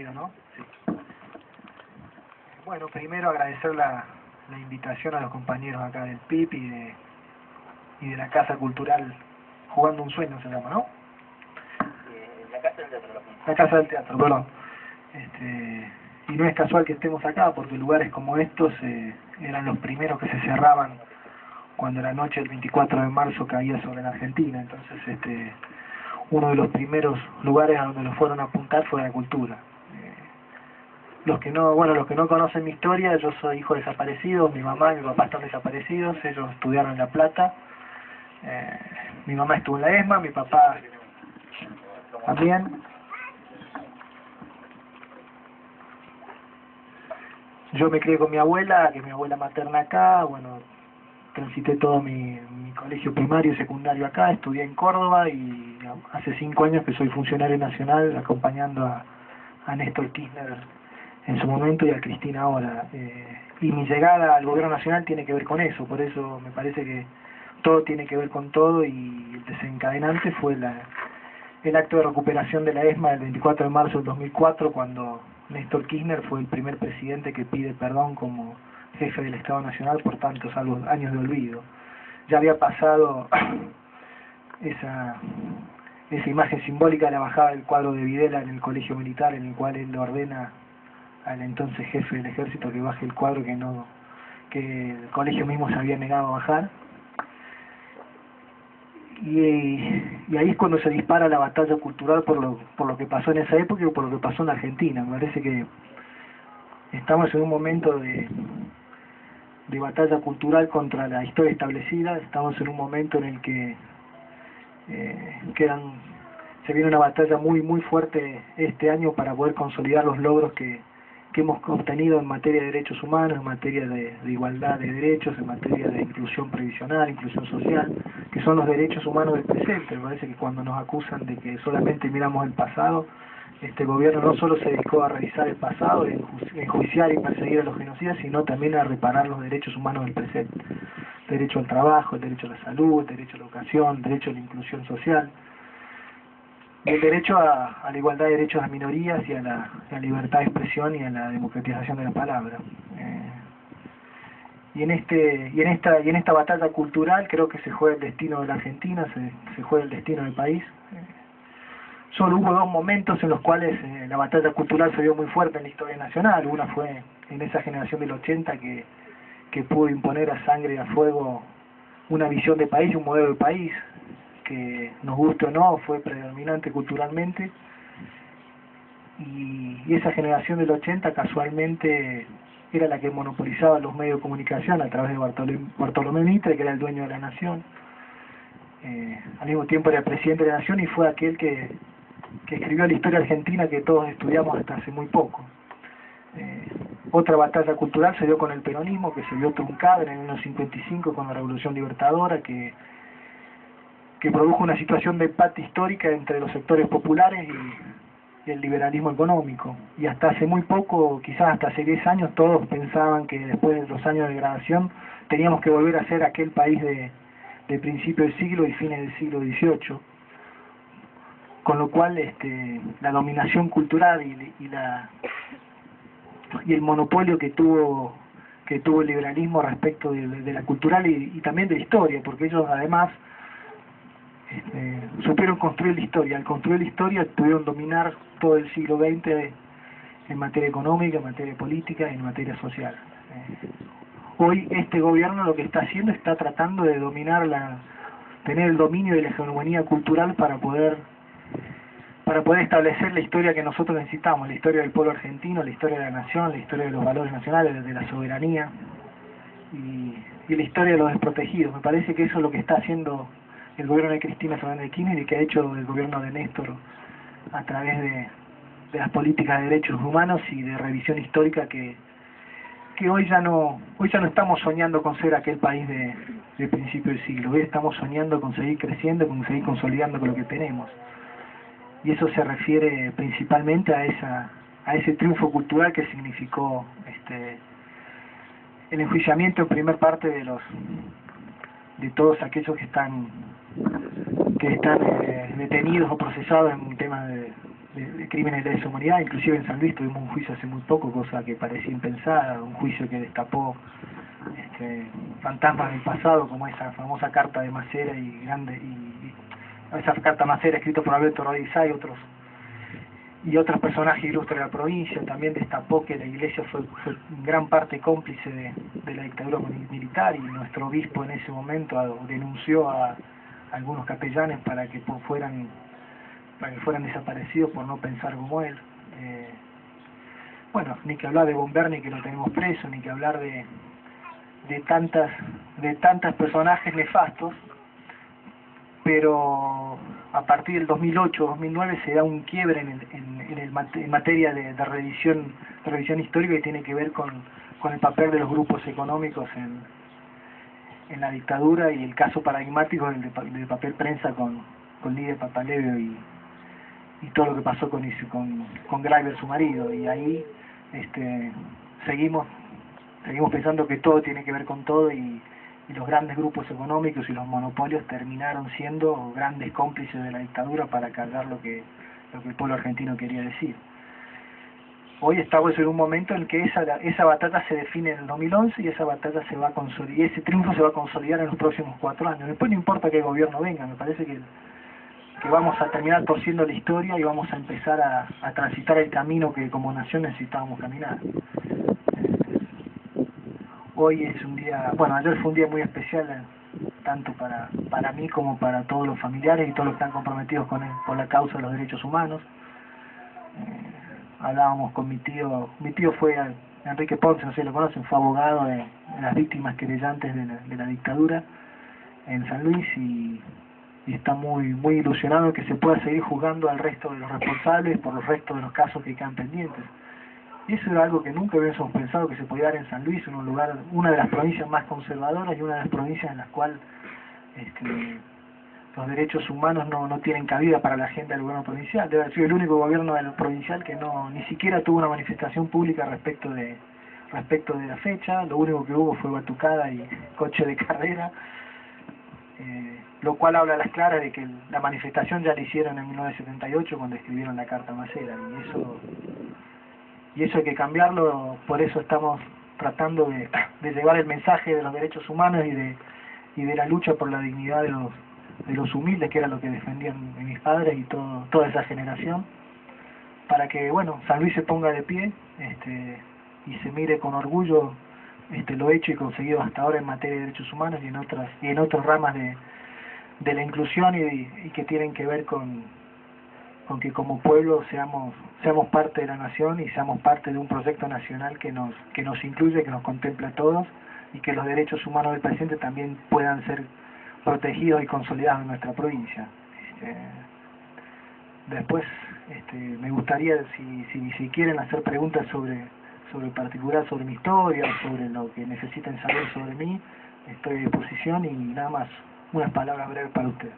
Bienvenido, ¿no? Sí. Bueno, primero agradecer la invitación a los compañeros acá del PIP y de la Casa Cultural Jugando un Sueño, se llama, ¿no? La Casa del Teatro. La Casa del Teatro, perdón. Y no es casual que estemos acá, porque lugares como estos eran los primeros que se cerraban cuando la noche del 24 de marzo caía sobre la Argentina. Entonces, uno de los primeros lugares a donde los fueron a apuntar fue la cultura. Los que no conocen mi historia, yo soy hijo de desaparecidos, mi mamá y mi papá están desaparecidos, ellos estudiaron en La Plata, mi mamá estuvo en la ESMA, mi papá también. Yo me crié con mi abuela, que es mi abuela materna acá, bueno, transité todo mi colegio primario y secundario acá, estudié en Córdoba y hace 5 años que soy funcionario nacional acompañando a Néstor Kirchner en su momento y a Cristina ahora. Y mi llegada al gobierno nacional tiene que ver con eso, por eso me parece que todo tiene que ver con todo y el desencadenante fue el acto de recuperación de la ESMA del 24 de marzo del 2004, cuando Néstor Kirchner fue el primer presidente que pide perdón como jefe del Estado Nacional por tantos años de olvido. Ya había pasado esa imagen simbólica de la bajada del cuadro de Videla en el colegio militar, en el cual él le ordena al entonces jefe del ejército que baje el cuadro que el colegio mismo se había negado a bajar. Y ahí es cuando se dispara la batalla cultural por lo que pasó en esa época y por lo que pasó en Argentina. Me parece que estamos en un momento de batalla cultural contra la historia establecida, estamos en un momento en el que se viene una batalla muy fuerte este año para poder consolidar los logros que hemos obtenido en materia de derechos humanos, en materia de igualdad de derechos, en materia de inclusión previsional, inclusión social, que son los derechos humanos del presente. Me parece que cuando nos acusan de que solamente miramos el pasado, este gobierno no solo se dedicó a revisar el pasado, enjuiciar y perseguir a los genocidas, sino también a reparar los derechos humanos del presente. El derecho al trabajo, el derecho a la salud, el derecho a la educación, el derecho a la inclusión social, y el derecho a la igualdad de derechos de las minorías y a la libertad de expresión y a la democratización de la palabra. Y en esta batalla cultural creo que se juega el destino de la Argentina, se juega el destino del país. Solo hubo 2 momentos en los cuales la batalla cultural se vio muy fuerte en la historia nacional. Una fue en esa generación del 80 que pudo imponer a sangre y a fuego una visión de país, un modelo de país, que nos guste o no, fue predominante culturalmente. Y esa generación del 80 casualmente era la que monopolizaba los medios de comunicación a través de Bartolomé Mitre, que era el dueño de la nación. Al mismo tiempo era el presidente de la nación y fue aquel que escribió la historia argentina que todos estudiamos hasta hace muy poco. Otra batalla cultural se dio con el peronismo, que se vio truncada en el año 55 con la Revolución Libertadora, que produjo una situación de empate histórica entre los sectores populares y el liberalismo económico. Y hasta hace muy poco, quizás hasta hace 10 años, todos pensaban que después de los años de degradación teníamos que volver a ser aquel país de principios del siglo y fines del siglo XVIII. Con lo cual la dominación cultural y el monopolio que tuvo el liberalismo respecto de la cultural y también de la historia, porque ellos además supieron construir la historia. Al construir la historia pudieron dominar todo el siglo XX en materia económica, en materia política y en materia social. Hoy este gobierno lo que está haciendo está tratando de tener el dominio de la hegemonía cultural para poder establecer la historia que nosotros necesitamos, la historia del pueblo argentino, la historia de la nación, la historia de los valores nacionales, de la soberanía y la historia de los desprotegidos. Me parece que eso es lo que está haciendo el gobierno de Cristina Fernández de Kirchner y que ha hecho el gobierno de Néstor a través de las políticas de derechos humanos y de revisión histórica que hoy ya no estamos soñando con ser aquel país de principio del siglo. Hoy estamos soñando con seguir creciendo, con seguir consolidando con lo que tenemos. Y eso se refiere principalmente a ese triunfo cultural que significó el enjuiciamiento en primer parte de todos aquellos que están detenidos o procesados en un tema de crímenes de lesa humanidad. Inclusive en San Luis tuvimos un juicio hace muy poco, cosa que parecía impensada, un juicio que destapó fantasmas del pasado, como esa famosa carta de Macera y esa carta Macera escrita por Alberto Rodríguez y otros personajes ilustres de la provincia. También destapó que la iglesia fue en gran parte cómplice de la dictadura militar, y nuestro obispo en ese momento denunció a algunos capellanes para que fueran desaparecidos por no pensar como él. Bueno, ni que hablar de Bomberni, que lo tenemos preso, ni que hablar de tantos personajes nefastos. Pero a partir del 2008-2009 se da un quiebre en materia de revisión histórica, que tiene que ver con el papel de los grupos económicos en la dictadura, y el caso paradigmático del papel prensa con Lidia Papaleo y todo lo que pasó con Graeber, su marido. Y ahí seguimos pensando que todo tiene que ver con todo, y los grandes grupos económicos y los monopolios terminaron siendo grandes cómplices de la dictadura para cargar lo que el pueblo argentino quería decir. Hoy estamos en un momento en que esa batalla se define en el 2011, y esa batalla se va a consolidar, y ese triunfo se va a consolidar en los próximos 4 años. Después no importa qué gobierno venga, me parece que vamos a terminar torciendo la historia y vamos a empezar a transitar el camino que como nación necesitábamos caminar. Hoy es un día, bueno, ayer fue un día muy especial, tanto para mí como para todos los familiares y todos los que están comprometidos con la causa de los derechos humanos. Hablábamos con mi tío fue Enrique Ponce, no sé si lo conocen, fue abogado de las víctimas querellantes de la dictadura en San Luis, y está muy ilusionado que se pueda seguir juzgando al resto de los responsables por los restos de los casos que quedan pendientes. Y eso era algo que nunca hubiésemos pensado que se podía dar en San Luis, una de las provincias más conservadoras y una de las provincias en las cuales los derechos humanos no tienen cabida para la agenda del gobierno provincial. Debe haber sido el único gobierno provincial que ni siquiera tuvo una manifestación pública respecto de la fecha. Lo único que hubo fue batucada y coche de carrera, lo cual habla a las claras de que la manifestación ya la hicieron en 1978 cuando escribieron la carta Macera, y eso hay que cambiarlo. Por eso estamos tratando de llevar el mensaje de los derechos humanos y de la lucha por la dignidad de los humildes, que era lo que defendían mis padres y toda esa generación, para que San Luis se ponga de pie y se mire con orgullo lo hecho y conseguido hasta ahora en materia de derechos humanos y en otras ramas de la inclusión, y que tienen que ver con que como pueblo seamos parte de la nación y seamos parte de un proyecto nacional que nos incluye, que nos contempla a todos, y que los derechos humanos del presente también puedan ser protegidos y consolidados en nuestra provincia. Después me gustaría, si quieren hacer preguntas sobre particular, sobre mi historia, sobre lo que necesiten saber sobre mí, estoy a disposición, y nada más, unas palabras breves para ustedes.